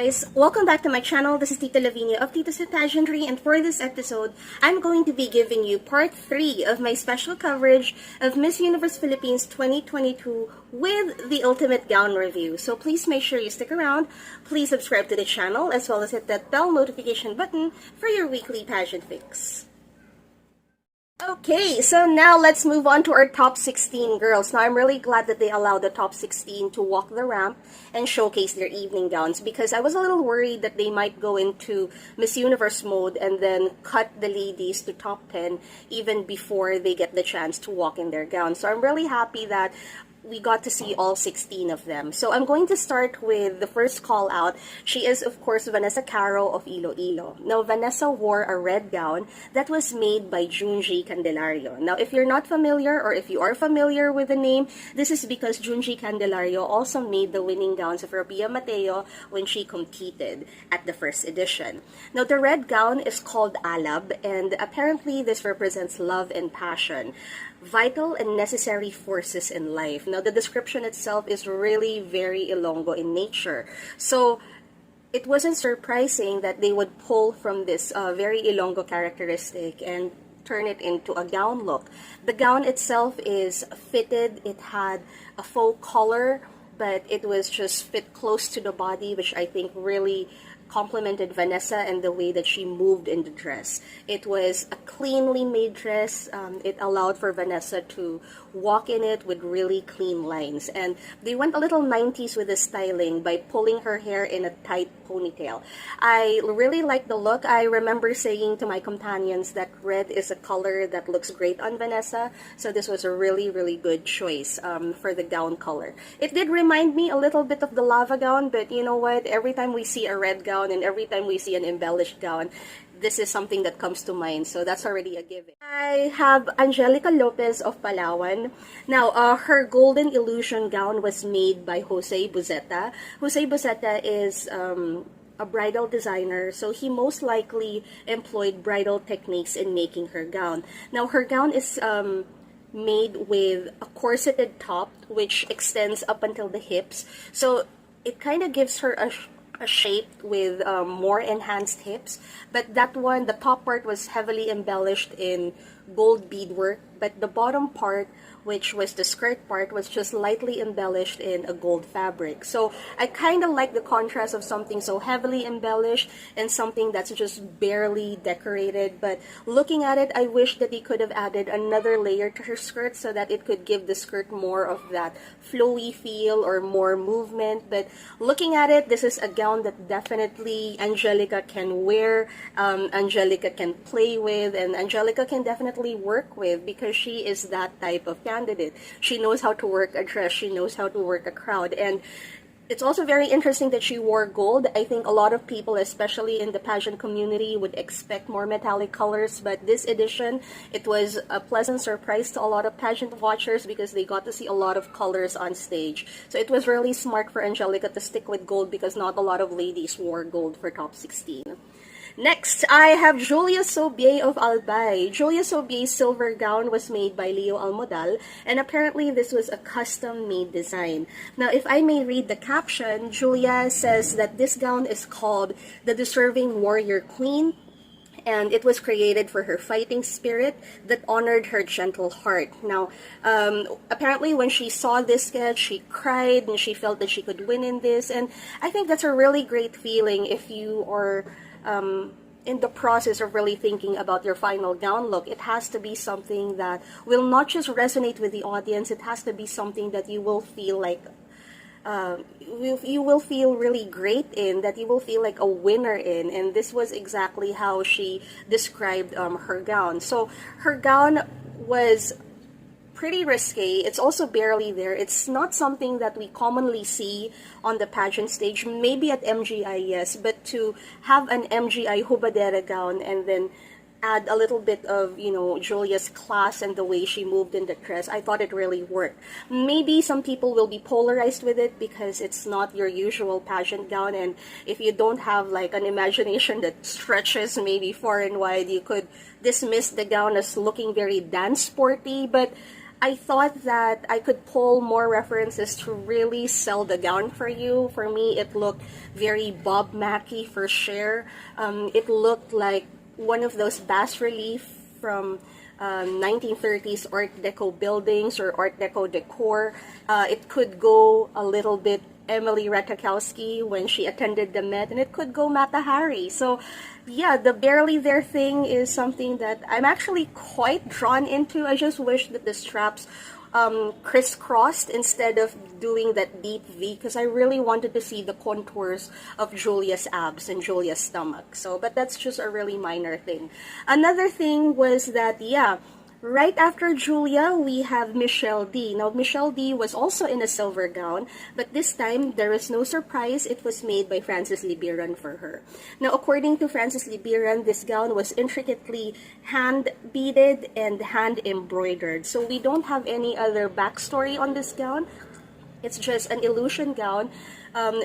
guys! Welcome back to my channel. This is Tita Lavinia of Tita's Pageantry, and for this episode, I'm going to be giving you part 3 of my special coverage of Miss Universe Philippines 2022 with the ultimate gown review. So please make sure you stick around. Please subscribe to the channel as well as hit that bell notification button for your weekly pageant fix. Okay, so now let's move on to our top 16 girls. Now, I'm really glad that they allowed the top 16 to walk the ramp and showcase their evening gowns, because I was a little worried that they might go into Miss Universe mode and then cut the ladies to top 10 even before they get the chance to walk in their gowns. So I'm really happy that we got to see all 16 of them. So I'm going to start with the first call out. She is, of course, Vanessa Carro of Iloilo. Now, Vanessa wore a red gown that was made by Junji Candelario. Now, if you're not familiar, or if you are familiar with the name, this is because Junji Candelario also made the winning gowns of Rabia Mateo when she competed at the first edition. Now, the red gown is called Alab, and apparently this represents love and passion, vital and necessary forces in life. Now, the description itself is really very Ilonggo in nature. So, it wasn't surprising that they would pull from this very Ilonggo characteristic and turn it into a gown look. The gown itself is fitted. It had a faux collar, but it was just fit close to the body, which I think really complimented Vanessa and the way that she moved in the dress. It was a cleanly made dress. It allowed for Vanessa to walk in it with really clean lines. And they went a little 90s with the styling by pulling her hair in a tight ponytail. I really like the look. I remember saying to my companions that red is a color that looks great on Vanessa. So this was a really, really good choice for the gown color. It did remind me a little bit of the lava gown, but you know what? Every time we see a red gown and every time we see an embellished gown, this is something that comes to mind, so that's already a given. I have Angelica Lopez of Palawan. Now, her Golden Illusion gown was made by Jose Buzeta. Jose Buzeta is a bridal designer, so he most likely employed bridal techniques in making her gown. Now, her gown is made with a corseted top, which extends up until the hips, so it kind of gives her a shape with more enhanced hips. But that one, the top part was heavily embellished in gold beadwork, but the bottom part, which was the skirt part, was just lightly embellished in a gold fabric. So I kind of like the contrast of something so heavily embellished and something that's just barely decorated. But looking at it, I wish that they could have added another layer to her skirt so that it could give the skirt more of that flowy feel or more movement. But looking at it, this is a gown that definitely Angelica can wear, Angelica can play with, and Angelica can definitely work with, because she is that type of candidate. She knows how to work a dress, she knows how to work a crowd. And it's also very interesting that she wore gold. I think a lot of people, especially in the pageant community, would expect more metallic colors, but this edition, it was a pleasant surprise to a lot of pageant watchers because they got to see a lot of colors on stage. So it was really smart for Angelica to stick with gold, because not a lot of ladies wore gold for top 16. Next, I have Julia Sobie of Albay. Julia Sobe's silver gown was made by Leo Almodal, and apparently this was a custom-made design. Now, if I may read the caption, Julia says that this gown is called the Deserving Warrior Queen, and it was created for her fighting spirit that honored her gentle heart. Now, apparently when she saw this sketch, she cried and she felt that she could win in this, and I think that's a really great feeling if you are in the process of really thinking about your final gown look. It has to be something that will not just resonate with the audience, it has to be something that you will feel like you will feel really great in, that you will feel like a winner in. And this was exactly how she described her gown. So her gown was pretty risque. It's also barely there. It's not something that we commonly see on the pageant stage. Maybe at MGI, yes, but to have an MGI hubadera gown and then add a little bit of, you know, Julia's class and the way she moved in the dress, I thought it really worked. Maybe some people will be polarized with it because it's not your usual pageant gown, and if you don't have like an imagination that stretches maybe far and wide, you could dismiss the gown as looking very dance sporty. But I thought that I could pull more references to really sell the gown for you. For me, it looked very Bob Mackie for Cher. It looked like one of those bas relief from 1930s Art Deco buildings or Art Deco decor. It could go a little bit Emily Ratajkowski when she attended the Met, and it could go Mata Hari. So yeah, the barely there thing is something that I'm actually quite drawn into. I just wish that the straps crisscrossed instead of doing that deep V, because I really wanted to see the contours of Julia's abs and Julia's stomach. So, but that's just a really minor thing. Another thing was that, yeah, right after Julia, we have Michelle D. Now, Michelle D was also in a silver gown, but this time, there is no surprise. It was made by Frances Libiran for her. Now, according to Frances Libiran, this gown was intricately hand-beaded and hand-embroidered. So, we don't have any other backstory on this gown. It's just an illusion gown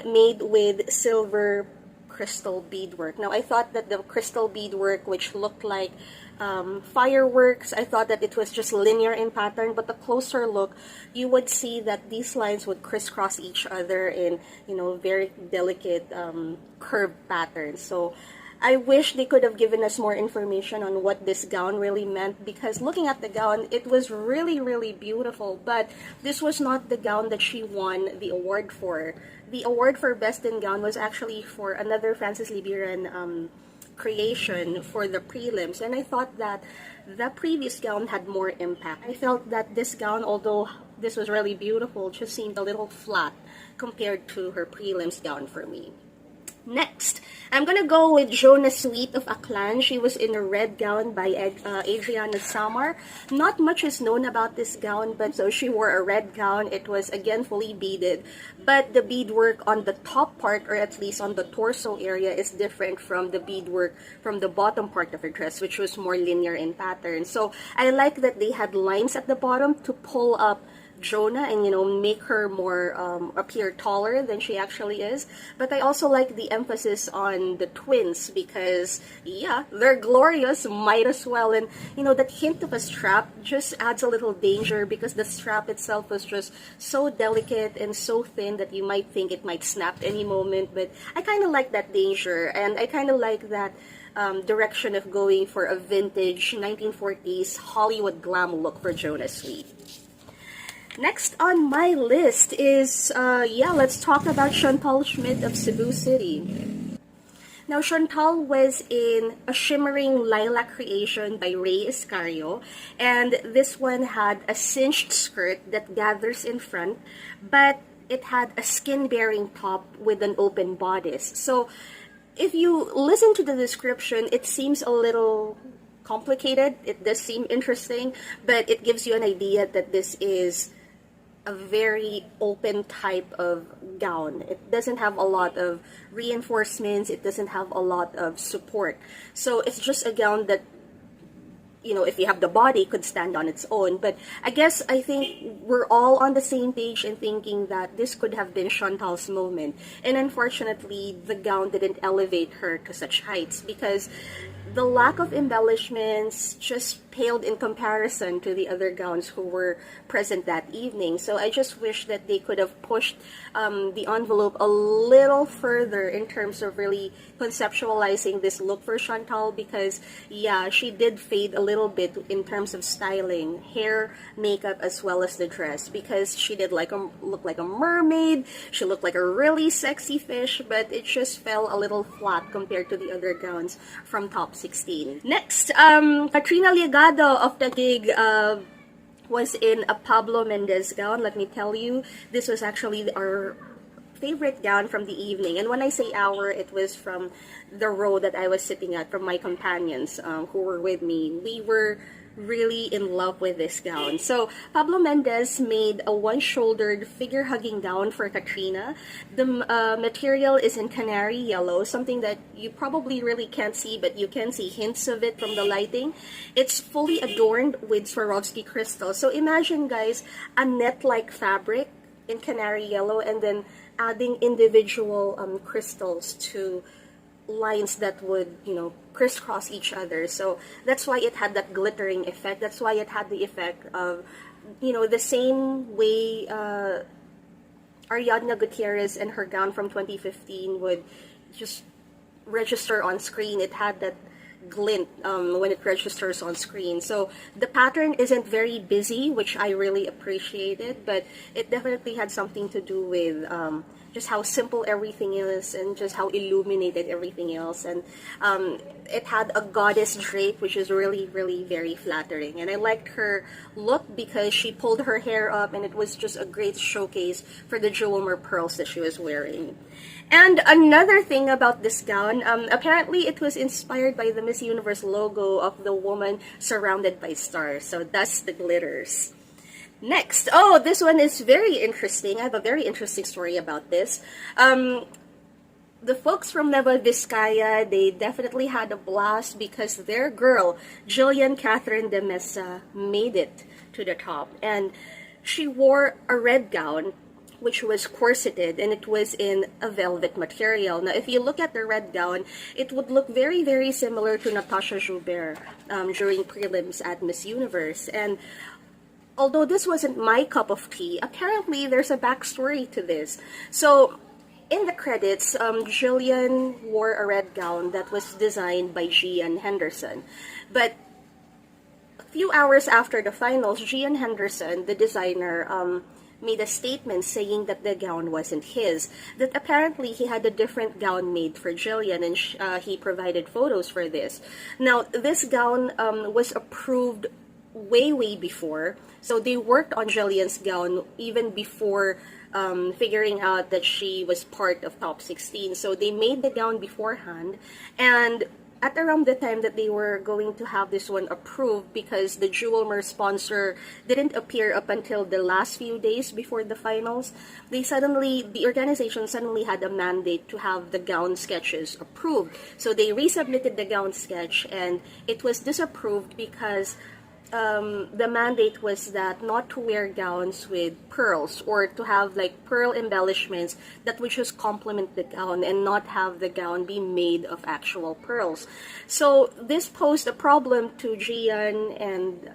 made with silver crystal beadwork. Now, I thought that the crystal beadwork, which looked like fireworks, I thought that it was just linear in pattern, but the closer look, you would see that these lines would crisscross each other in, you know, very delicate curved patterns. So I wish they could have given us more information on what this gown really meant, because looking at the gown, it was really, really beautiful, but this was not the gown that she won the award for. The award for Best in Gown was actually for another Frances Libiran creation for the prelims, and I thought that the previous gown had more impact. I felt that this gown, although this was really beautiful, just seemed a little flat compared to her prelims gown for me. Next, I'm gonna go with Jonah Sweet of Aklan. She was in a red gown by Adriana Samar. Not much is known about this gown, but so she wore a red gown. It was again fully beaded, but the beadwork on the top part, or at least on the torso area, is different from the beadwork from the bottom part of her dress, which was more linear in pattern. So I like that they had lines at the bottom to pull up Jonah and, you know, make her more appear taller than she actually is. But I also like the emphasis on the twins, because yeah, they're glorious, might as well. And you know, that hint of a strap just adds a little danger, because the strap itself was just so delicate and so thin that you might think it might snap any moment. But I kind of like that danger, and I kind of like that direction of going for a vintage 1940s Hollywood glam look for Jonah Sweet. Next on my list is, let's talk about Chantal Schmidt of Cebu City. Now, Chantal was in a shimmering lilac creation by Ray Iscario, and this one had a cinched skirt that gathers in front, but it had a skin-bearing top with an open bodice. So, if you listen to the description, it seems a little complicated. It does seem interesting, but it gives you an idea that this is a very open type of gown. It doesn't have a lot of reinforcements. It doesn't have a lot of support. So it's just a gown that, you know, if you have the body, could stand on its own. But I think we're all on the same page in thinking that this could have been Chantal's moment. And unfortunately, the gown didn't elevate her to such heights, because the lack of embellishments just paled in comparison to the other gowns who were present that evening. So I just wish that they could have pushed the envelope a little further in terms of really conceptualizing this look for Chantal, because yeah, she did fade a little bit in terms of styling, hair, makeup, as well as the dress, because she did look like a mermaid. She looked like a really sexy fish, but it just fell a little flat compared to the other gowns from top 16. Next, Katarina Legato of Taguig was in a Pablo Mendez gown. Let me tell you, this was actually our favorite gown from the evening. And when I say our, it was from the row that I was sitting at, from my companions who were with me. We were really in love with this gown. So Pablo Mendez made a one-shouldered figure-hugging gown for Katrina. The material is in canary yellow, something that you probably really can't see, but you can see hints of it from the lighting. It's fully adorned with Swarovski crystals. So imagine, guys, a net-like fabric in canary yellow, and then adding individual crystals to lines that would, crisscross each other. So that's why it had that glittering effect. That's why it had the effect of, the same way Ariadna Gutierrez and her gown from 2015 would just register on screen. It had that glint when it registers on screen. So the pattern isn't very busy, which I really appreciated, but it definitely had something to do with just how simple everything is and just how illuminated everything else. And it had a goddess drape, which is really, really very flattering. And I liked her look because she pulled her hair up, and it was just a great showcase for the jewelmer pearls that she was wearing. And another thing about this gown, apparently it was inspired by the Miss Universe logo of the woman surrounded by stars. So that's the glitters. Next, this one is very interesting. I have a very interesting story about this. The folks from Nueva Vizcaya, they definitely had a blast because their girl, Jillian Catherine de Mesa, made it to the top. And she wore a red gown, which was corseted, and it was in a velvet material. Now, if you look at the red gown, it would look very, very similar to Natasha Joubert during prelims at Miss Universe. And although this wasn't my cup of tea, apparently there's a backstory to this. So, in the credits, Jillian wore a red gown that was designed by Gian Henderson. But a few hours after the finals, Gian Henderson, the designer, made a statement saying that the gown wasn't his, that apparently he had a different gown made for Jillian, and he provided photos for this. Now, this gown was approved way before, so they worked on Jillian's gown even before figuring out that she was part of Top 16. So they made the gown beforehand, and at around the time that they were going to have this one approved, because the jeweler sponsor didn't appear up until the last few days before the finals, the organization suddenly had a mandate to have the gown sketches approved. So they resubmitted the gown sketch, and it was disapproved because the mandate was that not to wear gowns with pearls, or to have like pearl embellishments that would just complement the gown and not have the gown be made of actual pearls. So this posed a problem to Gian and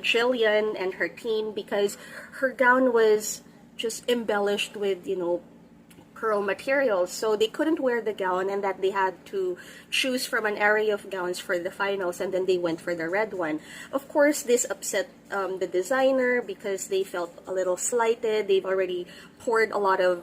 Jillian and her team, because her gown was just embellished with, pearl materials, so they couldn't wear the gown, and that they had to choose from an array of gowns for the finals, and then they went for the red one. Of course, this upset the designer because they felt a little slighted. They've already poured a lot of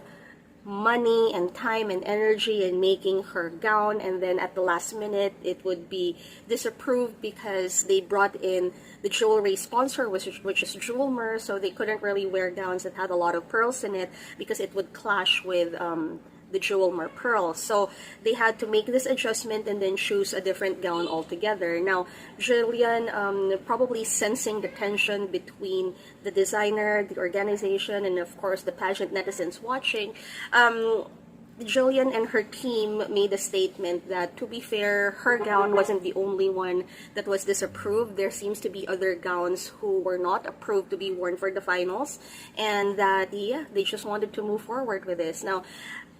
money and time and energy in making her gown, and then at the last minute it would be disapproved because they brought in the jewelry sponsor, which is Jewelmer, so they couldn't really wear gowns that had a lot of pearls in it because it would clash with the Jewelmer pearls. So they had to make this adjustment and then choose a different gown altogether. Now, Jillian, probably sensing the tension between the designer, the organization, and of course the pageant netizens watching, Jillian and her team made a statement that, to be fair, her gown wasn't the only one that was disapproved. There seems to be other gowns who were not approved to be worn for the finals, and that, they just wanted to move forward with this. Now,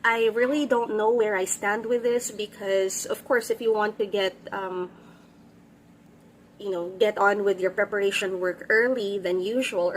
I really don't know where I stand with this, because, of course, if you want to get on with your preparation work earlier than usual,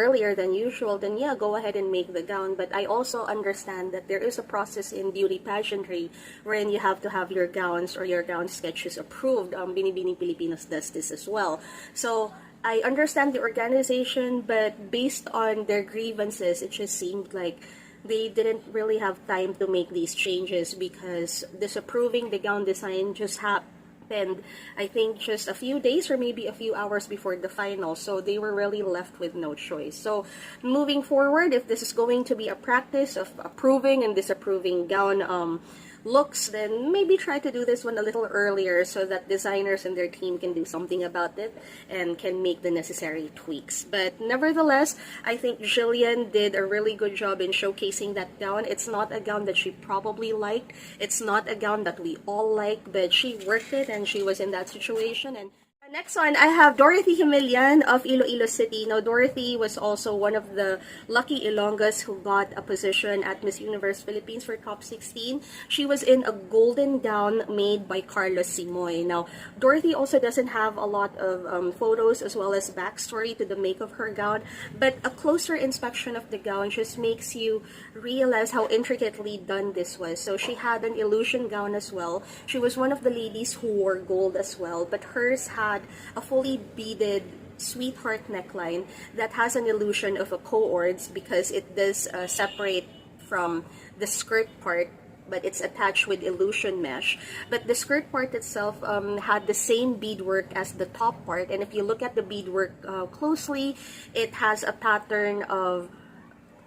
then yeah, go ahead and make the gown. But I also understand that there is a process in beauty pageantry wherein you have to have your gowns or your gown sketches approved. Binibining Pilipinas does this as well. So I understand the organization, but based on their grievances, it just seemed like they didn't really have time to make these changes, because disapproving the gown design just happened, I think, just a few days or maybe a few hours before the final. So they were really left with no choice. So moving forward, if this is going to be a practice of approving and disapproving gown looks, then maybe try to do this one a little earlier so that designers and their team can do something about it and can make the necessary tweaks. But nevertheless, I think Jillian did a really good job in showcasing that gown. It's not a gown that she probably liked. It's not a gown that we all like, but she worked it and she was in that situation. And Next one, I have Dorothy Himelian of Iloilo City. Now, Dorothy was also one of the lucky Ilongas who got a position at Miss Universe Philippines for top 16. She was in a golden gown made by Carlos Simoy. Now, Dorothy also doesn't have a lot of photos as well as backstory to the make of her gown, but a closer inspection of the gown just makes you realize how intricately done this was. So she had an illusion gown as well. She was one of the ladies who wore gold as well, but hers had a fully beaded sweetheart neckline that has an illusion of a co-ords because it does separate from the skirt part, but it's attached with illusion mesh. But the skirt part itself had the same beadwork as the top part, and if you look at the beadwork closely, it has a pattern of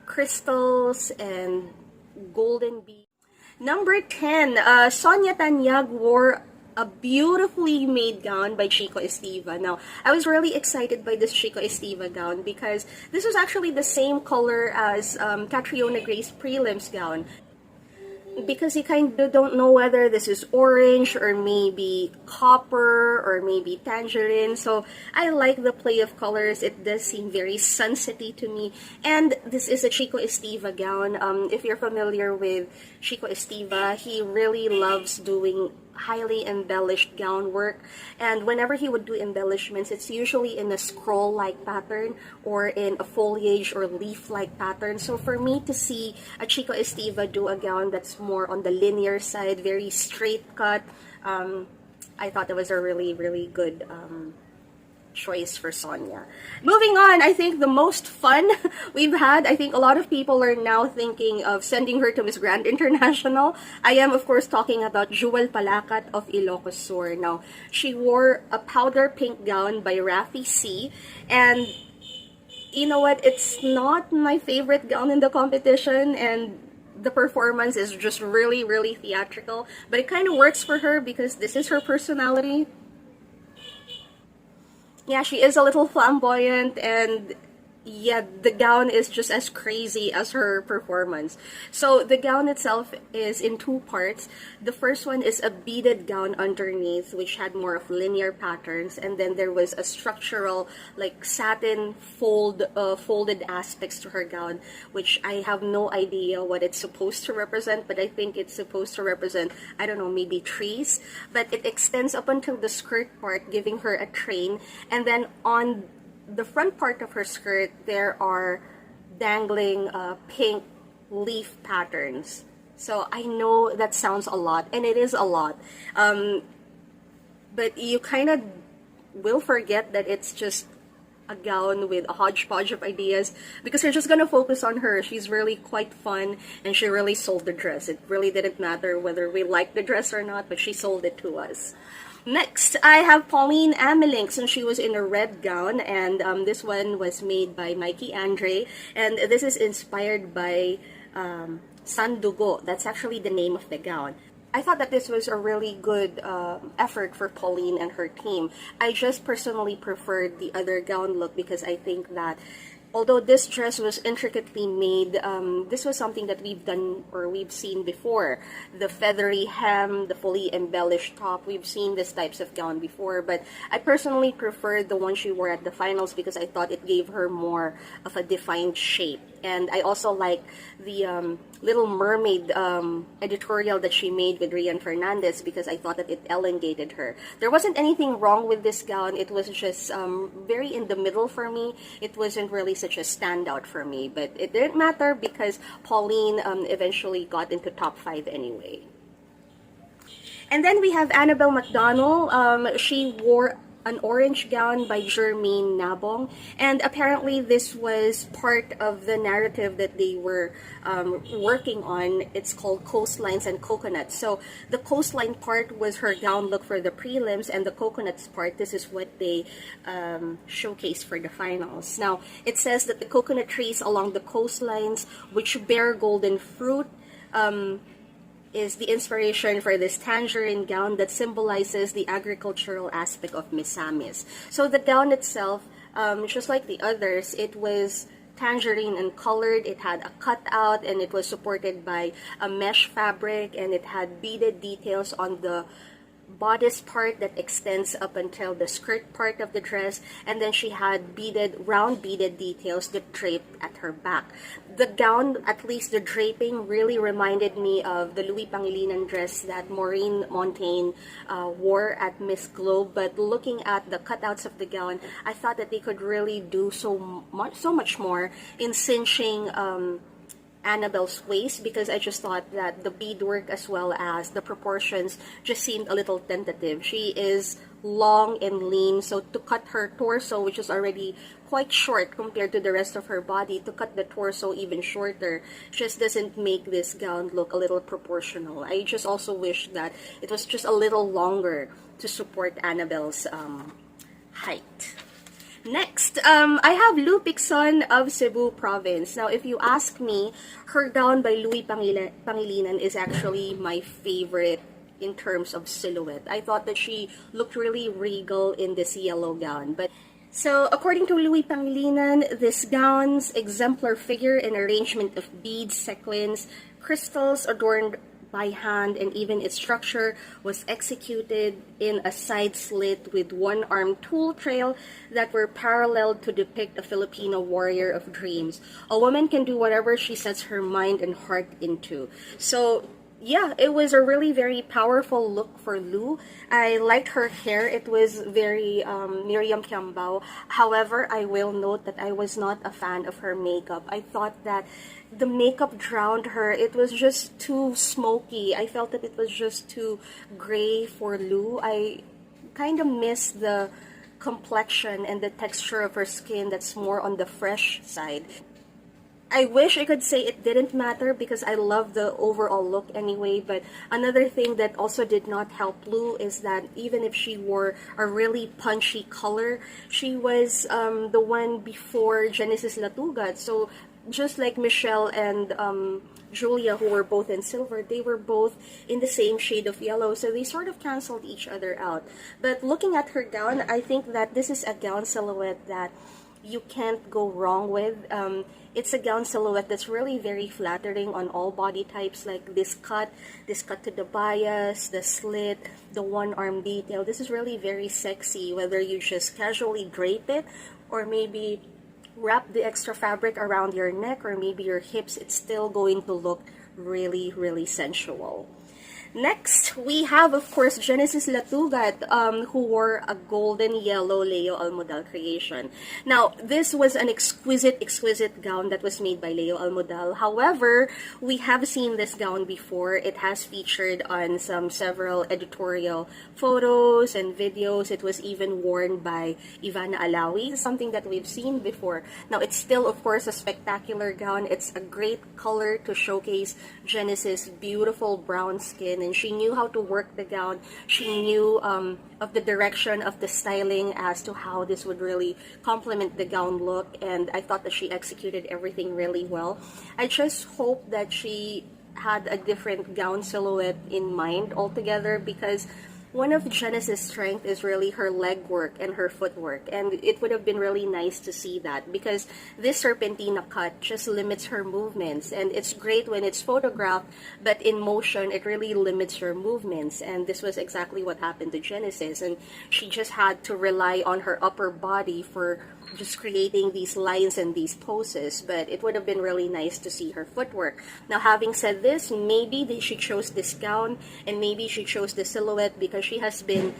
crystals and golden beads. Number 10, Sonia Tanya wore a beautifully made gown by Chico Estiva. Now, I was really excited by this Chico Estiva gown because this was actually the same color as Catriona Gray's prelims gown. Because you kind of don't know whether this is orange or maybe copper or maybe tangerine. So I like the play of colors. It does seem very sunsetty to me. And this is a Chico Estiva gown. If you're familiar with Chico Estiva, he really loves doing highly embellished gown work, and whenever he would do embellishments, it's usually in a scroll-like pattern or in a foliage or leaf-like pattern. So for me to see a Chico Estiva do a gown that's more on the linear side, very straight cut, I thought it was a really, really good choice for Sonia. Moving on, I think the most fun we've had, I think a lot of people are now thinking of sending her to Miss Grand International. I am, of course, talking about Jewel Palakkad of Ilocos Sur. Now, she wore a powder pink gown by Rafi C. And you know what? It's not my favorite gown in the competition, and the performance is just really, really theatrical. But it kind of works for her because this is her personality. Yeah, she is a little flamboyant, and yeah, the gown is just as crazy as her performance. So the gown itself is in two parts. The first one is a beaded gown underneath, which had more of linear patterns, and then there was a structural, like satin folded aspects to her gown, which I have no idea what it's supposed to represent, but I think it's supposed to represent, I don't know, maybe trees. But it extends up until the skirt part, giving her a train, and then on the front part of her skirt, there are dangling pink leaf patterns. So I know that sounds a lot, and it is a lot. But you kind of will forget that it's just a gown with a hodgepodge of ideas because you're just going to focus on her. She's really quite fun, and she really sold the dress. It really didn't matter whether we liked the dress or not, but she sold it to us. Next, I have Pauline Amelinx, and she was in a red gown, and this one was made by Mikey Andre, and this is inspired by Sandugo. That's actually the name of the gown. I thought that this was a really good effort for Pauline and her team. I just personally preferred the other gown look because I think that although this dress was intricately made, this was something that we've done or we've seen before. The feathery hem, the fully embellished top, we've seen these types of gown before, but I personally preferred the one she wore at the finals because I thought it gave her more of a defined shape. And I also like the Little Mermaid editorial that she made with Rian Fernandez because I thought that it elongated her. There wasn't anything wrong with this gown. It was just very in the middle for me. It wasn't really such a standout for me, but it didn't matter because Pauline eventually got into top 5 anyway. And then we have Annabelle McDonald. She wore an orange gown by Jermaine Nabong, and apparently this was part of the narrative that they were working on. It's called Coastlines and Coconuts. So the coastline part was her gown look for the prelims, and the coconuts part, this is what they showcased for the finals. Now, it says that the coconut trees along the coastlines, which bear golden fruit, is the inspiration for this tangerine gown that symbolizes the agricultural aspect of Misamis. So the gown itself, just like the others, it was tangerine and colored. It had a cutout, and it was supported by a mesh fabric, and it had beaded details on the bodice part that extends up until the skirt part of the dress, and then she had round beaded details that draped at her back. The gown, at least the draping, really reminded me of the Louis Pangilinan dress that Maureen Montaigne wore at Miss Globe. But looking at the cutouts of the gown, I thought that they could really do so much more in cinching Annabelle's waist, because I just thought that the beadwork as well as the proportions just seemed a little tentative. She is long and lean, so to cut her torso, which is already quite short compared to the rest of her body, to cut the torso even shorter just doesn't make this gown look a little proportional. I just also wish that it was just a little longer to support Annabelle's height. Next, I have Lupit Sun of Cebu province. Now, if you ask me, her gown by Louis Pangilinan is actually my favorite in terms of silhouette. I thought that she looked really regal in this yellow gown. But so, according to Louis Pangilinan, this gown's exemplar figure and arrangement of beads, sequins, crystals adorned by hand, and even its structure was executed in a side slit with one-armed tool trail that were paralleled to depict a Filipino warrior of dreams. A woman can do whatever she sets her mind and heart into. So yeah, it was a really very powerful look for Lou. I liked her hair. It was very Miriam Kiambao. However, I will note that I was not a fan of her makeup. I thought that the makeup drowned her. It was just too smoky. I felt that it was just too gray for Lou. I kind of missed the complexion and the texture of her skin that's more on the fresh side. I wish I could say it didn't matter because I love the overall look anyway, but another thing that also did not help Lou is that even if she wore a really punchy color, she was the one before Genesis Latuga. So just like Michelle and Julia, who were both in silver, they were both in the same shade of yellow, so they sort of canceled each other out. But looking at her gown, I think that this is a gown silhouette that you can't go wrong with. It's a gown silhouette that's really very flattering on all body types, like this cut to the bias, the slit, the one-arm detail. This is really very sexy, whether you just casually drape it or maybe wrap the extra fabric around your neck or maybe your hips. It's still going to look really, really sensual. Next, we have, of course, Genesis Latuga, who wore a golden yellow Leo Almodal creation. Now, this was an exquisite gown that was made by Leo Almodal. However, we have seen this gown before. It has featured on several editorial photos and videos. It was even worn by Ivana Alawi, something that we've seen before. Now, it's still, of course, a spectacular gown. It's a great color to showcase Genesis' beautiful brown skin, and she knew how to work the gown. She knew of the direction of the styling as to how this would really complement the gown look, and I thought that she executed everything really well. I just hope that she had a different gown silhouette in mind altogether, because one of Genesis' strength is really her leg work and her footwork, and it would have been really nice to see that, because this serpentina cut just limits her movements, and it's great when it's photographed, but in motion it really limits her movements, and this was exactly what happened to Genesis, and she just had to rely on her upper body for just creating these lines and these poses. But it would have been really nice to see her footwork. Now, having said this, maybe she chose this gown and maybe she chose the silhouette because she has been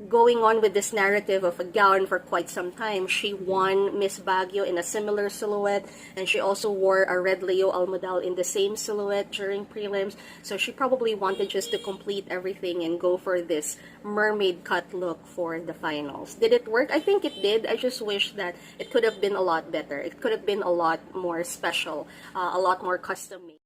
going on with this narrative of a gown for quite some time. She won Miss Baguio in a similar silhouette, and she also wore a red Leo Almodal in the same silhouette during prelims, so she probably wanted just to complete everything and go for this mermaid cut look for the finals. Did it work? I think it did. I just wish that it could have been a lot better. It could have been a lot more special, a lot more custom made.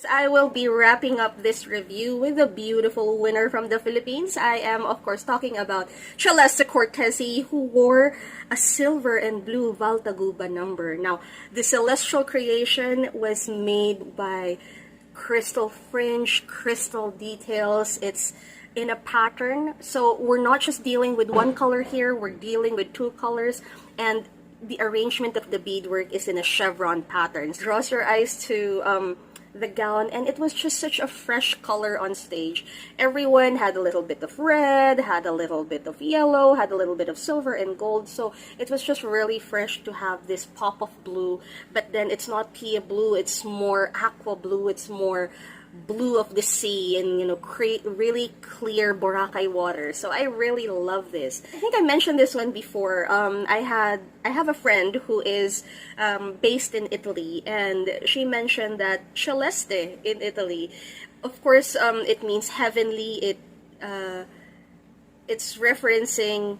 I I will be wrapping up this review with a beautiful winner from the Philippines. I am, of course, talking about Celeste Cortesi, who wore a silver and blue Valtaguba number. Now, the celestial creation was made by crystal fringe, crystal details. It's in a pattern, so we're not just dealing with one color here, we're dealing with two colors, and the arrangement of the beadwork is in a chevron pattern. Draws your eyes to the gown, and it was just such a fresh color on stage. Everyone had a little bit of red, had a little bit of yellow, had a little bit of silver and gold, so it was just really fresh to have this pop of blue, but then it's not pea blue, it's more aqua blue, it's more blue of the sea, and you know, create really clear Boracay water. So I really love this. I think I mentioned this one before. I have a friend who is based in Italy, and she mentioned that Celeste in Italy, of course, it means heavenly. It's referencing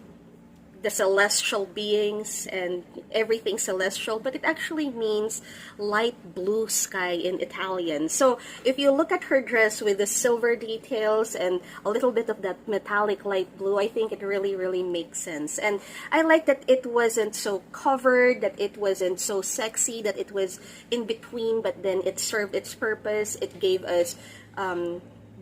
the celestial beings and everything celestial, but it actually means light blue sky in Italian. So if you look at her dress with the silver details and a little bit of that metallic light blue, I think it really, really makes sense. And I like that it wasn't so covered, that it wasn't so sexy, that it was in between, but then it served its purpose. It gave us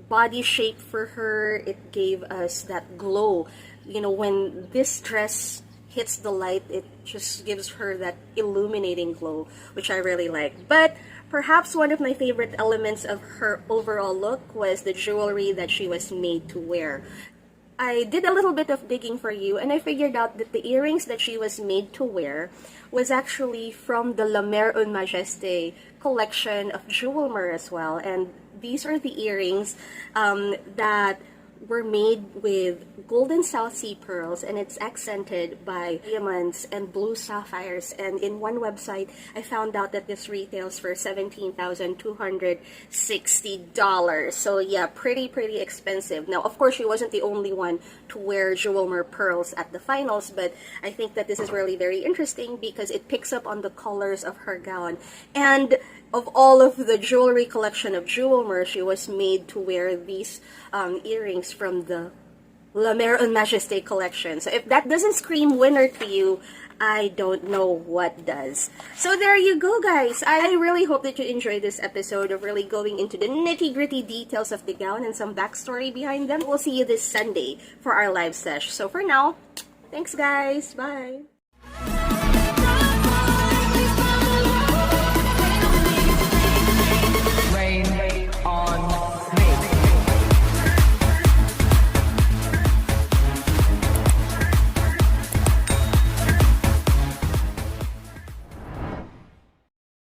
body shape for her. It gave us that glow. You know, when this dress hits the light, it just gives her that illuminating glow, which I really like. But perhaps one of my favorite elements of her overall look was the jewelry that she was made to wear. I did a little bit of digging for you, and I figured out that the earrings that she was made to wear was actually from the La Mer Un Majesté collection of Jewelmer as well. And these are the earrings that were made with golden South Sea pearls, and it's accented by diamonds and blue sapphires. And in one website, I found out that this retails for $17,260. So yeah, pretty expensive. Now, of course, she wasn't the only one to wear Jewelmer pearls at the finals, but I think that this is really very interesting because it picks up on the colors of her gown. And of all of the jewelry collection of Jewelmer, she was made to wear these earrings from the La Mer Un Majesté collection. So if that doesn't scream winner to you, I don't know what does. So there you go, guys. I really hope that you enjoyed this episode of really going into the nitty-gritty details of the gown and some backstory behind them. We'll see you this Sunday for our live sesh. So for now, thanks guys. Bye.